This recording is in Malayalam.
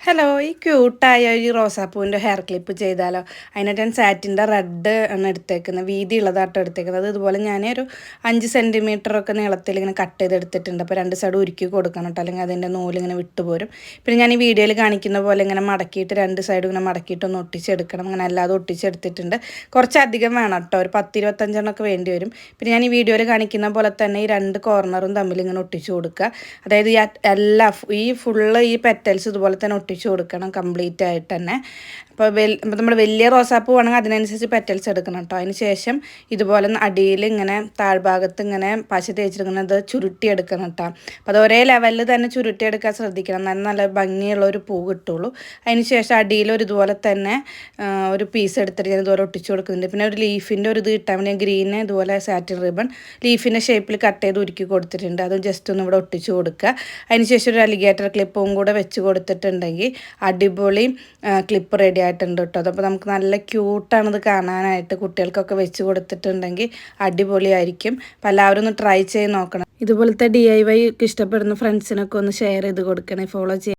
ഹലോ, ഈ ക്യൂട്ടായ ഈ റോസാപ്പൂവിൻ്റെ ഹെയർ ക്ലിപ്പ് ചെയ്താലോ? അതിനായിട്ട് ഞാൻ സാറ്റിൻ്റെ റെഡ് ആണ് എടുത്തേക്കുന്നത്, വീതി ഉള്ളതാട്ടോ എടുത്തേക്കുന്നത്. അത് ഇതുപോലെ ഞാൻ ഒരു 5 സെൻറ്റിമീറ്ററൊക്കെ നീളത്തിൽ ഇങ്ങനെ കട്ട് ചെയ്തെടുത്തിട്ടുണ്ട്. അപ്പോൾ 2 സൈഡ് ഉരുക്കി കൊടുക്കണം കേട്ടോ, അല്ലെങ്കിൽ അതിൻ്റെ നൂലിങ്ങനെ വിട്ടുപോരും. പിന്നെ ഞാൻ ഈ വീഡിയോയിൽ കാണിക്കുന്ന പോലെ ഇങ്ങനെ മടക്കിയിട്ട് 2 സൈഡും ഇങ്ങനെ മടക്കിയിട്ടൊന്ന് ഒട്ടിച്ചെടുക്കണം. അങ്ങനെ അല്ലാതെ ഒട്ടിച്ചെടുത്തിട്ടുണ്ട്. കുറച്ചധികം വേണം കേട്ടോ, ഒരു 10-25 എണ്ണമൊക്കെ വേണ്ടി വരും. പിന്നെ ഞാൻ ഈ വീഡിയോയിൽ കാണിക്കുന്ന പോലെ തന്നെ ഈ 2 കോർണറും തമ്മിൽ ഇങ്ങനെ ഒട്ടിച്ചു കൊടുക്കുക. അതായത് ഈ ഫുള്ള് ഈ പെറ്റൽസ് ഇതുപോലെ തന്നെ ഒട്ടിച്ചു കൊടുക്കണം കംപ്ലീറ്റ് ആയിട്ട് തന്നെ. അപ്പോൾ നമ്മൾ വലിയ റോസാപ്പൂ വേണമെങ്കിൽ അതിനനുസരിച്ച് പെറ്റൽസ് എടുക്കണം കേട്ടോ. അതിന് ശേഷം ഇതുപോലെ അടിയിൽ ഇങ്ങനെ താഴ്ഭാഗത്ത് ഇങ്ങനെ പശ തേച്ചെടുക്കുന്നത് ചുരുട്ടിയെടുക്കണം കേട്ടോ. അപ്പോൾ അത് ഒരേ ലെവലിൽ തന്നെ ചുരുട്ടിയെടുക്കാൻ ശ്രദ്ധിക്കണം, നല്ല ഭംഗിയുള്ള ഒരു പൂ കിട്ടുള്ളൂ. അതിന് ശേഷം അടിയിൽ ഇതുപോലെ തന്നെ ഒരു പീസ് എടുത്തിട്ട് ഞാൻ ഇതുപോലെ ഒട്ടിച്ചു കൊടുക്കുന്നുണ്ട്. പിന്നെ ഒരു ലീഫിൻ്റെ ഒരു ഇത് കിട്ടാൻ വേണ്ടി ഗ്രീന് ഇതുപോലെ സാറ്റിൻ റിബൺ ലീഫിൻ്റെ ഷേപ്പിൽ കട്ട് ചെയ്ത് ഉരുക്കി കൊടുത്തിട്ടുണ്ട്. അതും ജസ്റ്റ് ഒന്ന് ഇവിടെ ഒട്ടിച്ചു കൊടുക്കുക. അതിന് ശേഷം ഒരു അലിഗേറ്റർ ക്ലിപ്പും കൂടെ വെച്ച് കൊടുത്തിട്ടുണ്ടെങ്കിൽ അടിപൊളി ക്ലിപ്പ് റെഡി ആയിട്ടുണ്ട് കേട്ടോ. അതപ്പോൾ നമുക്ക് നല്ല ക്യൂട്ടാണിത് കാണാനായിട്ട്. കുട്ടികൾക്കൊക്കെ വെച്ച് കൊടുത്തിട്ടുണ്ടെങ്കിൽ അടിപൊളിയായിരിക്കും. അപ്പോൾ എല്ലാവരും ഒന്ന് ട്രൈ ചെയ്ത് നോക്കണം. ഇതുപോലത്തെ DIY ഒക്കെ ഇഷ്ടപ്പെടുന്ന ഫ്രണ്ട്സിനൊക്കെ ഒന്ന് ഷെയർ ചെയ്ത് കൊടുക്കണേ, ഫോളോ ചെയ്യാം.